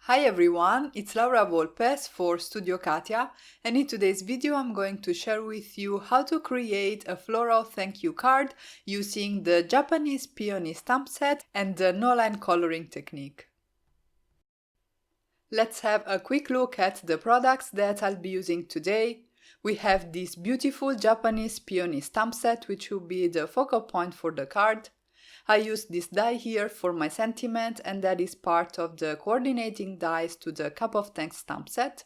Hi everyone, it's Laura Volpes for Studio Katia, and in today's video I'm going to share with you how to create a floral thank you card using the Japanese Peony stamp set and the no-line coloring technique. Let's have a quick look at the products that I'll be using today. We have this beautiful Japanese Peony stamp set, which will be the focal point for the card. I used this die here for my sentiment, and that is part of the coordinating dies to the Cup of Thanks stamp set.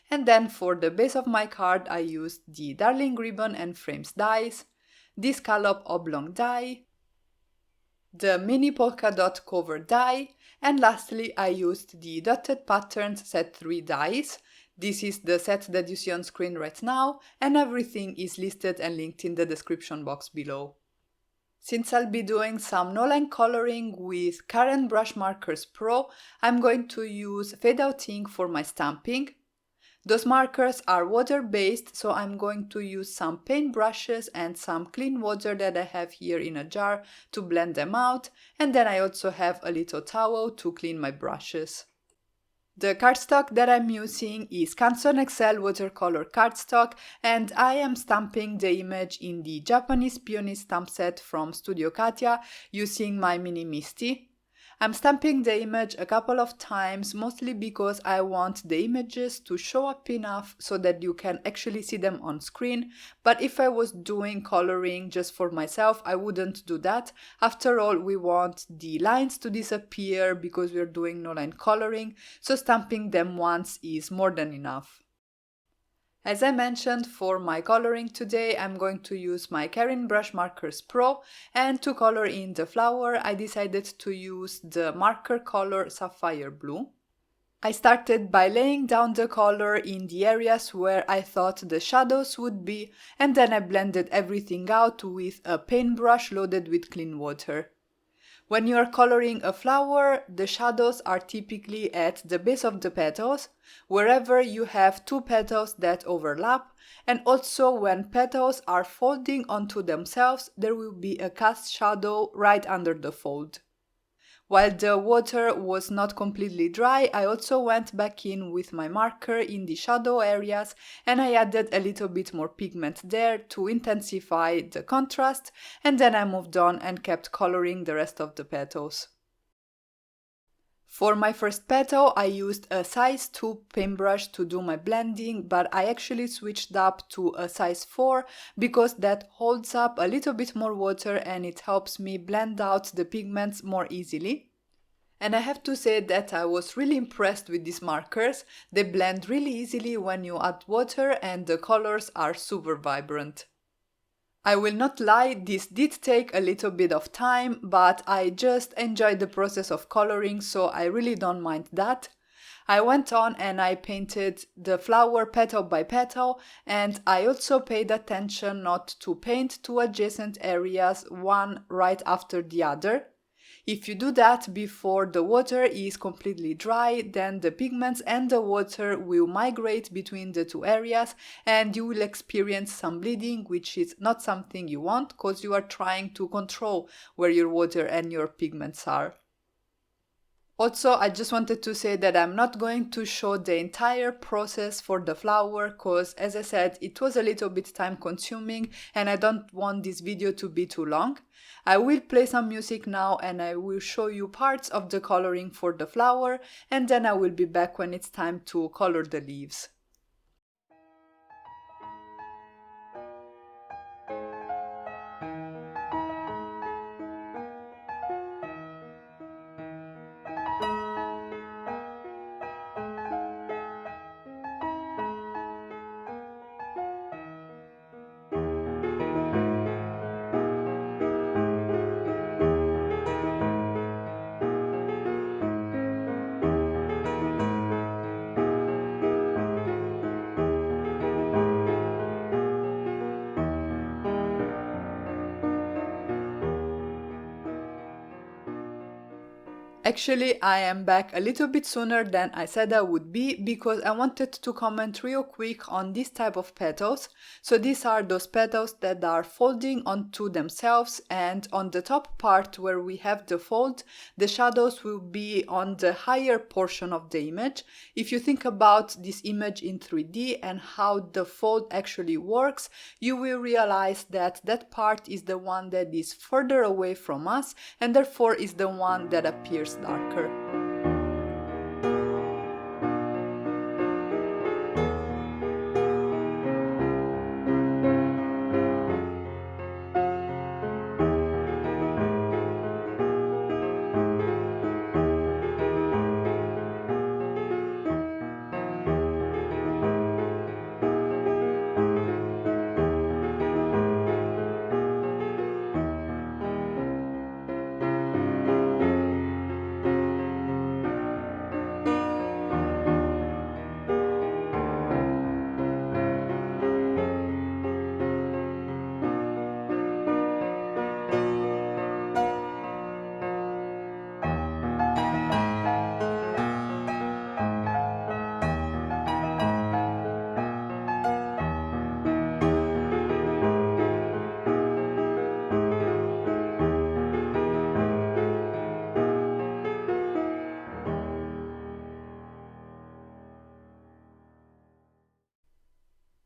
And then for the base of my card I used the Darling Ribbon and Frames dies, the SCALLOP oblong die, the mini polka dot cover die, and lastly I used the Dotted Patterns set 3 dies. This is the set that you see on screen right now, and everything is listed and linked in the description box below. Since I'll be doing some no-line coloring with Karen Brush Markers Pro, I'm going to use Fade Out ink for my stamping. Those markers are water-based, so I'm going to use some paint brushes and some clean water that I have here in a jar to blend them out, and then I also have a little towel to clean my brushes. The cardstock that I'm using is Canson XL watercolor cardstock, and I am stamping the image in the Japanese Peony stamp set from Studio Katia using my Mini Misty. I'm stamping the image a couple of times, mostly because I want the images to show up enough so that you can actually see them on screen, but if I was doing coloring just for myself, I wouldn't do that. After all, we want the lines to disappear because we're doing no-line coloring, so stamping them once is more than enough. As I mentioned, for my coloring today, I'm going to use my Karen Brush Markers Pro, and to color in the flower, I decided to use the marker color Sapphire Blue. I started by laying down the color in the areas where I thought the shadows would be, and then I blended everything out with a paintbrush loaded with clean water. When you are coloring a flower, the shadows are typically at the base of the petals, wherever you have two petals that overlap, and also when petals are folding onto themselves, there will be a cast shadow right under the fold. While the water was not completely dry, I also went back in with my marker in the shadow areas, and I added a little bit more pigment there to intensify the contrast, and then I moved on and kept coloring the rest of the petals. For my first petal, I used a size 2 paintbrush to do my blending, but I actually switched up to a size 4 because that holds up a little bit more water and it helps me blend out the pigments more easily. And I have to say that I was really impressed with these markers. They blend really easily when you add water and the colors are super vibrant. I will not lie, this did take a little bit of time, but I just enjoyed the process of coloring, so I really don't mind that. I went on and I painted the flower petal by petal, and I also paid attention not to paint two adjacent areas, one right after the other. If you do that before the water is completely dry, then the pigments and the water will migrate between the two areas and you will experience some bleeding, which is not something you want because you are trying to control where your water and your pigments are. Also, I just wanted to say that I'm not going to show the entire process for the flower because, as I said, it was a little bit time consuming and I don't want this video to be too long. I will play some music now and I will show you parts of the coloring for the flower, and then I will be back when it's time to color the leaves. Actually, I am back a little bit sooner than I said I would be because I wanted to comment real quick on this type of petals. So these are those petals that are folding onto themselves, and on the top part where we have the fold, the shadows will be on the higher portion of the image. If you think about this image in 3D and how the fold actually works, you will realize that that part is the one that is further away from us and therefore is the one that appears darker.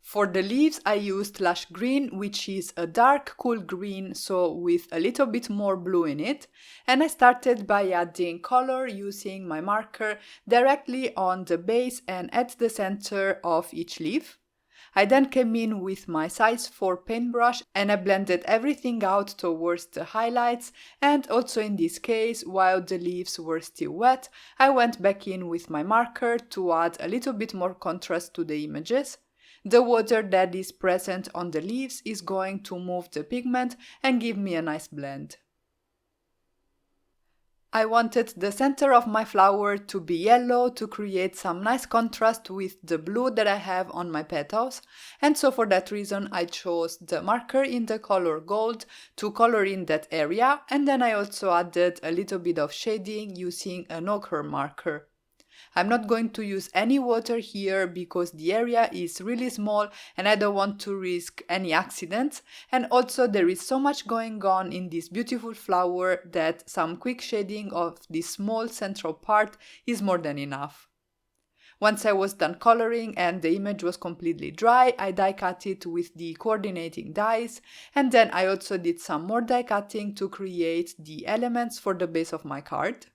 For the leaves, I used Lush Green, which is a dark, cool green, so with a little bit more blue in it. And I started by adding color using my marker directly on the base and at the center of each leaf. I then came in with my size 4 paintbrush and I blended everything out towards the highlights, and also in this case, while the leaves were still wet, I went back in with my marker to add a little bit more contrast to the images. The water that is present on the leaves is going to move the pigment and give me a nice blend. I wanted the center of my flower to be yellow to create some nice contrast with the blue that I have on my petals, and so for that reason I chose the marker in the color gold to color in that area, and then I also added a little bit of shading using an ochre marker. I'm not going to use any water here because the area is really small and I don't want to risk any accidents, and also there is so much going on in this beautiful flower that some quick shading of this small central part is more than enough. Once I was done coloring and the image was completely dry, I die cut it with the coordinating dies, and then I also did some more die cutting to create the elements for the base of my card.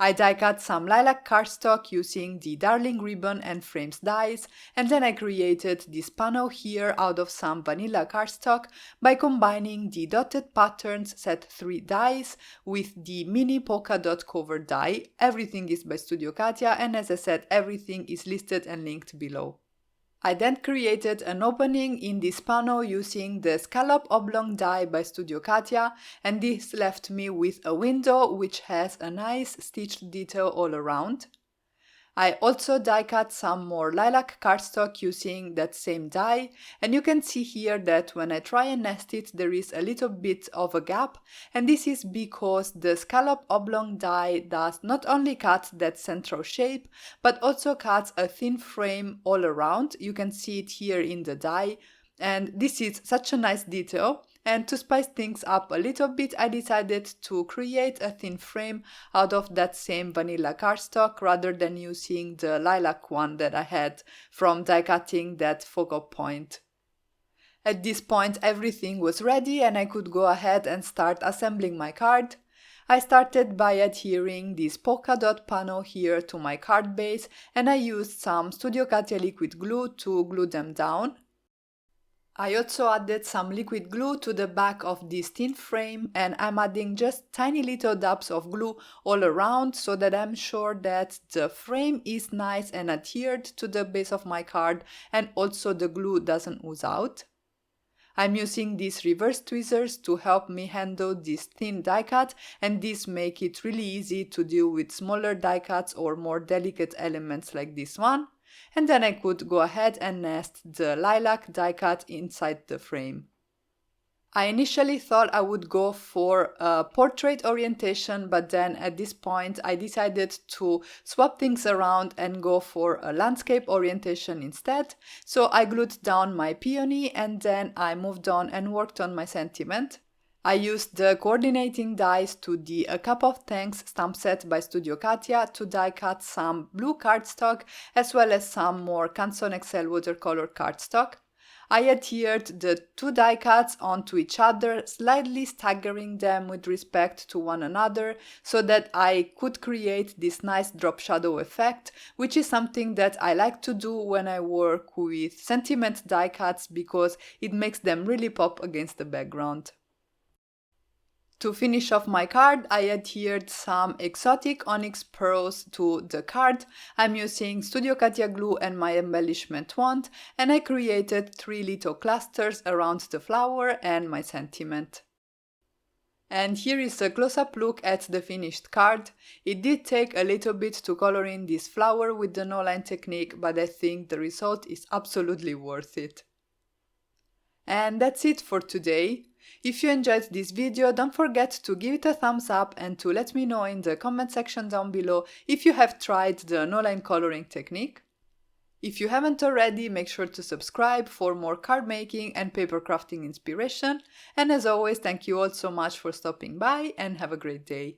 I die cut some lilac cardstock using the Darling ribbon and frames dies, and then I created this panel here out of some vanilla cardstock by combining the dotted patterns set 3 dies with the mini polka dot cover die. Everything is by Studio Katia, and as I said, everything is listed and linked below. I then created an opening in this panel using the Scallop Oblong die by Studio Katia, and this left me with a window which has a nice stitched detail all around. I also die cut some more lilac cardstock using that same die, and you can see here that when I try and nest it there is a little bit of a gap, and this is because the Scallop Oblong die does not only cut that central shape but also cuts a thin frame all around. You can see it here in the die, and this is such a nice detail. And to spice things up a little bit, I decided to create a thin frame out of that same vanilla cardstock rather than using the lilac one that I had from die cutting that focal point. At this point everything was ready and I could go ahead and start assembling my card. I started by adhering this polka dot panel here to my card base, and I used some Studio Katia liquid glue to glue them down. I also added some liquid glue to the back of this thin frame, and I'm adding just tiny little dabs of glue all around so that I'm sure that the frame is nice and adhered to the base of my card and also the glue doesn't ooze out. I'm using these reverse tweezers to help me handle this thin die cut, and these make it really easy to deal with smaller die cuts or more delicate elements like this one. And then I could go ahead and nest the lilac die cut inside the frame. I initially thought I would go for a portrait orientation, but then at this point I decided to swap things around and go for a landscape orientation instead. So I glued down my peony and then I moved on and worked on my sentiment. I used the coordinating dies to the A Cup of Thanks stamp set by Studio Katia to die cut some blue cardstock as well as some more Canson XL watercolor cardstock. I adhered the two die cuts onto each other, slightly staggering them with respect to one another so that I could create this nice drop shadow effect, which is something that I like to do when I work with sentiment die cuts because it makes them really pop against the background. To finish off my card, I adhered some exotic onyx pearls to the card. I'm using Studio Katia glue and my embellishment wand, and I created 3 little clusters around the flower and my sentiment. And here is a close-up look at the finished card. It did take a little bit to color in this flower with the no-line technique, but I think the result is absolutely worth it. And that's it for today. If you enjoyed this video, don't forget to give it a thumbs up and to let me know in the comment section down below if you have tried the no-line coloring technique. If you haven't already, make sure to subscribe for more card making and paper crafting inspiration. And as always, thank you all so much for stopping by and have a great day.